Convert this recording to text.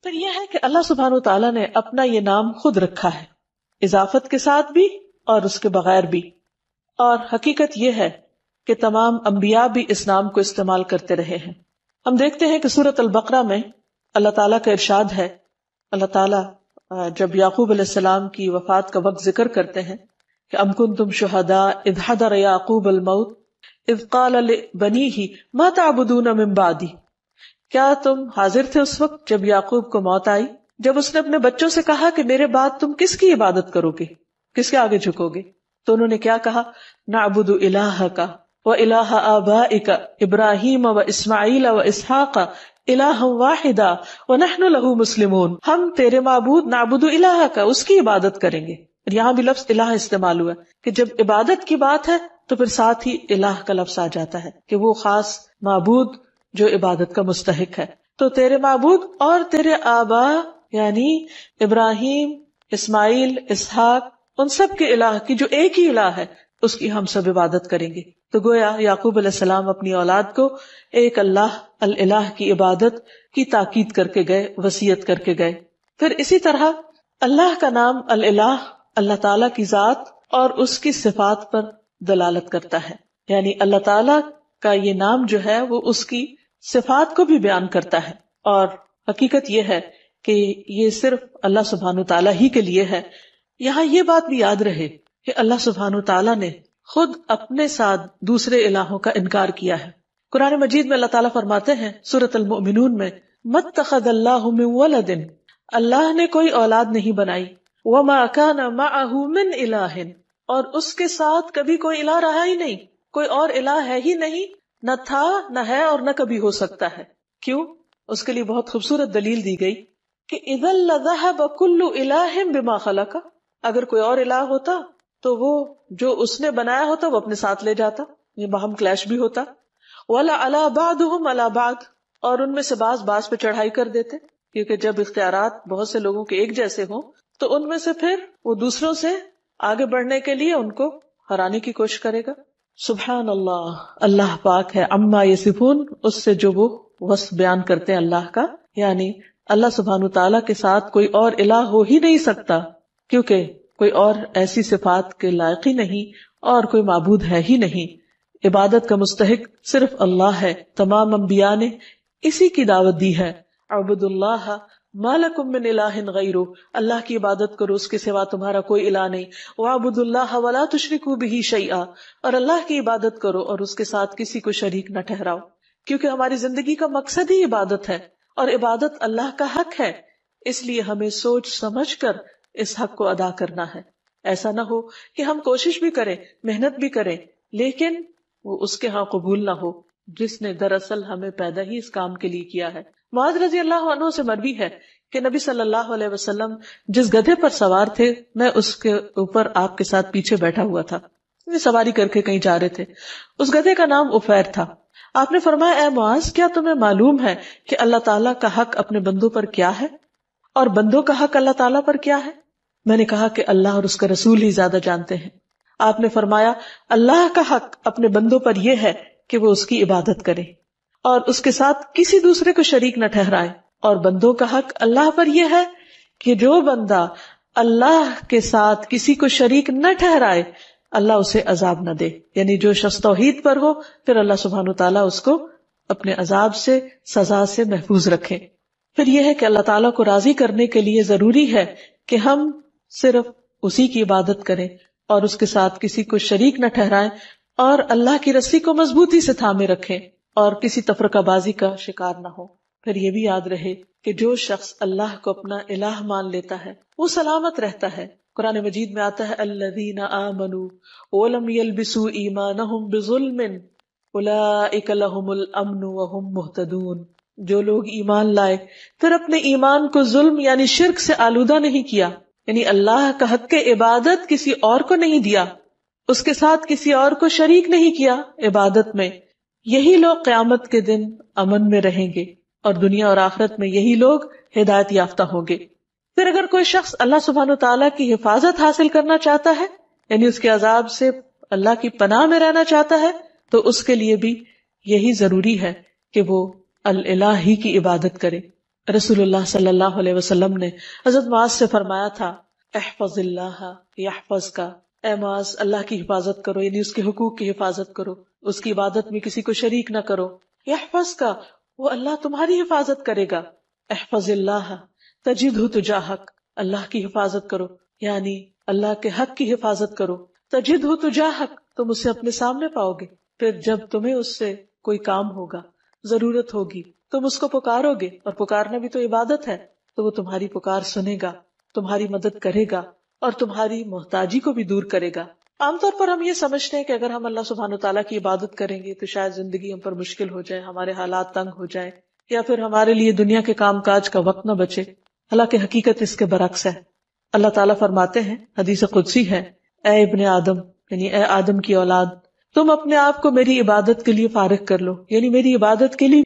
پھر یہ ہے کہ اللہ سبحانہ وتعالیٰ نے اپنا یہ نام خود رکھا ہے، اضافت کے ساتھ بھی اور اس کے بغیر بھی، اور حقیقت یہ ہے کہ تمام انبیاء بھی اس نام کو استعمال کرتے رہے ہیں۔ ہم دیکھتے ہیں کہ سورۃ البقرہ میں اللہ تعالیٰ کا ارشاد ہے، اللہ تعالیٰ جب یعقوب علیہ السلام کی وفات کا وقت ذکر کرتے ہیں کہ ام کنتم شہداء اذ حضر یعقوب الموت اذ قال لبنیہ ما تعبدون من بعدی، کیا تم حاضر تھے اس وقت جب یعقوب کو موت آئی، جب اس نے اپنے بچوں سے کہا کہ میرے بعد تم کس کی عبادت کرو گے، کس کے آگے جھکو گے؟ تو انہوں نے کیا کہا؟ نعبد الہک وَإِلَٰهَ آبَائِكَ إِبْرَاهِيمَ وَإِسْمَاعِيلَ وَإِسْحَاقَ إِلَٰهًا وَاحِدًا وَنَحْنُ لَهُ مُسْلِمُونَ، ہم تیرے معبود نعبد الہک، اس کی عبادت کریں گے۔ یہاں بھی لفظ الہ استعمال ہوا کہ جب عبادت کی بات ہے تو پھر ساتھ ہی الہ کا لفظ آ جاتا ہے کہ وہ خاص معبود جو عبادت کا مستحق ہے۔ تو تیرے معبود اور تیرے آبا یعنی ابراہیم، اسماعیل، اسحاق، ان سب کے الہ کی جو ایک ہی الہ ہے اس کی ہم سب عبادت کریں گے۔ تو گویا یعقوب علیہ السلام اپنی اولاد کو ایک اللہ الالہ کی عبادت کی تاکید کر کے گئے، وصیت کر کے گئے۔ پھر اسی طرح اللہ کا نام الالہ اللہ تعالیٰ کی ذات اور اس کی صفات پر دلالت کرتا ہے، یعنی اللہ تعالیٰ کا یہ نام جو ہے وہ اس کی صفات کو بھی بیان کرتا ہے، اور حقیقت یہ ہے کہ یہ صرف اللہ سبحانہ تعالیٰ ہی کے لیے ہے۔ یہاں یہ بات بھی یاد رہے کہ اللہ سبحانہ تعالیٰ نے خود اپنے ساتھ دوسرے الہوں کا انکار کیا ہے۔ قرآن مجید میں اللہ تعالیٰ فرماتے ہیں سورۃ المؤمنون میں مَتَّخَذَ اللَّهُ مِن وَلَدٍ، اللہ نے کوئی اولاد نہیں بنائی، وَمَا كَانَ مَعَهُ مِنْ إِلَٰهٍ، اور اس کے ساتھ کبھی کوئی الہ رہا ہی نہیں، کوئی اور الہ ہے ہی نہیں، نہ تھا نہ ہے اور نہ کبھی ہو سکتا ہے۔ کیوں؟ اس کے لیے بہت خوبصورت دلیل دی گئی کہ اِذًا لَذَهَبَ كُلُّ إِلَٰهٍ بِمَا خَلَقَ، اگر کوئی اور الہ ہوتا تو وہ جو اس نے بنایا ہوتا وہ اپنے ساتھ لے جاتا، یہ باہم کلیش بھی ہوتا۔ وَلَعَلَىٰ بَعْضُهُمْ عَلَىٰ بَعْضٍ، اور ان میں سے بعض پہ چڑھائی کر دیتے، کیونکہ جب اختیارات بہت سے لوگوں کے ایک جیسے ہوں تو ان میں سے پھر وہ دوسروں سے آگے بڑھنے کے لیے ان کو ہرانے کی کوشش کرے گا۔ سبحان اللہ، اللہ پاک ہے عما یصفون، اس سے جو وہ وصف بیان کرتے ہیں اللہ کا، یعنی اللہ سبحانہ تعالیٰ کے ساتھ کوئی اور الہ ہو ہی نہیں سکتا، کیونکہ کوئی اور ایسی صفات کے لائق ہی نہیں اور کوئی معبود ہے ہی نہیں۔ عبادت کا مستحق صرف اللہ ہے۔ تمام انبیاء نے اسی کی دعوت دی ہے، اعبدوا اللہ ما لکم من الہ غیرہ، اللہ کی عبادت کرو، اس کے سوا تمہارا کوئی الہ نہیں۔ واعبدوا اللہ ولا تشرکوا بہ شیئا، اور اللہ کی عبادت کرو اور اس کے ساتھ کسی کو شریک نہ ٹھہراؤ، کیونکہ ہماری زندگی کا مقصد ہی عبادت ہے اور عبادت اللہ کا حق ہے، اس لیے ہمیں سوچ سمجھ کر اس حق کو ادا کرنا ہے۔ ایسا نہ ہو کہ ہم کوشش بھی کریں، محنت بھی کریں، لیکن وہ اس کے ہاں قبول نہ ہو جس نے دراصل ہمیں پیدا ہی اس کام کے لیے کیا ہے۔ معاذ رضی اللہ عنہ سے مروی ہے کہ نبی صلی اللہ علیہ وسلم جس گدھے پر سوار تھے، میں اس کے اوپر آپ کے ساتھ پیچھے بیٹھا ہوا تھا، سواری کر کے کہیں جا رہے تھے۔ اس گدھے کا نام عفیر تھا۔ آپ نے فرمایا، اے معاذ، کیا تمہیں معلوم ہے کہ اللہ تعالیٰ کا حق اپنے بندوں پر کیا ہے اور بندوں کا حق اللہ تعالیٰ پر کیا ہے؟ میں نے کہا کہ اللہ اور اس کا رسول ہی زیادہ جانتے ہیں۔ آپ نے فرمایا، اللہ کا حق اپنے بندوں پر یہ ہے کہ وہ اس کی عبادت کرے اور اس کے ساتھ کسی دوسرے کو شریک نہ ٹھہرائے، اور بندوں کا حق اللہ پر یہ ہے کہ جو بندہ اللہ کے ساتھ کسی کو شریک نہ ٹھہرائے اللہ اسے عذاب نہ دے، یعنی جو شخص توحید پر ہو پھر اللہ سبحانہ تعالیٰ اس کو اپنے عذاب سے، سزا سے محفوظ رکھے۔ پھر یہ ہے کہ اللہ تعالیٰ کو راضی کرنے کے لیے ضروری ہے کہ ہم صرف اسی کی عبادت کریں اور اس کے ساتھ کسی کو شریک نہ ٹھہرائیں، اور اللہ کی رسی کو مضبوطی سے تھامے رکھیں اور کسی تفرقہ بازی کا شکار نہ ہو۔ پھر یہ بھی یاد رہے کہ جو شخص اللہ کو اپنا الہ مان لیتا ہے وہ سلامت رہتا ہے۔ قرآن مجید میں آتا ہے الذین آمنوا ولم یلبسوا ایمانہم بظلم اولئک لہم الامن وہم مہتدون، جو لوگ ایمان لائے پھر اپنے ایمان کو ظلم یعنی شرک سے آلودہ نہیں کیا، یعنی اللہ کا حق عبادت کسی اور کو نہیں دیا، اس کے ساتھ کسی اور کو شریک نہیں کیا عبادت میں، یہی لوگ قیامت کے دن امن میں رہیں گے اور دنیا اور آخرت میں یہی لوگ ہدایت یافتہ ہوں گے۔ پھر اگر کوئی شخص اللہ سبحانہ تعالیٰ کی حفاظت حاصل کرنا چاہتا ہے، یعنی اس کے عذاب سے اللہ کی پناہ میں رہنا چاہتا ہے، تو اس کے لیے بھی یہی ضروری ہے کہ وہ الالہ ہی کی عبادت کرے۔ رسول اللہ صلی اللہ علیہ وسلم نے حضرت معاذ سے فرمایا تھا احفظ اللہ یحفظ کا، اے معاذ اللہ کی حفاظت کرو، یعنی اس کے حقوق کی حفاظت کرو، اس کی عبادت میں کسی کو شریک نہ کرو، یحفظ کا، وہ اللہ تمہاری حفاظت کرے گا، احفظ اللہ تجدہ تجاہک، اللہ کی حفاظت کرو یعنی اللہ کے حق کی حفاظت کرو، تجدہ تجاہک، تم اسے اپنے سامنے پاؤ گے، پھر جب تمہیں اس سے کوئی کام ہوگا، ضرورت ہوگی، تم اس کو پکارو گے، اور پکارنا بھی تو عبادت ہے، تو وہ تمہاری پکار سنے گا، تمہاری مدد کرے گا اور تمہاری محتاجی کو بھی دور کرے گا۔ عام طور پر ہم یہ سمجھتے ہیں کہ اگر ہم اللہ سبحانہ وتعالیٰ کی عبادت کریں گے تو شاید زندگی ہم پر مشکل ہو جائے، ہمارے حالات تنگ ہو جائیں، یا پھر ہمارے لیے دنیا کے کام کاج کا وقت نہ بچے۔ حالانکہ حقیقت اس کے برعکس ہے۔ اللہ تعالیٰ فرماتے ہیں، حدیث قدسی ہے، اے ابن آدم، یعنی اے آدم کی اولاد، تم اپنے آپ کو میری عبادت کے لیے فارغ کر لو، یعنی میری عبادت کے لیے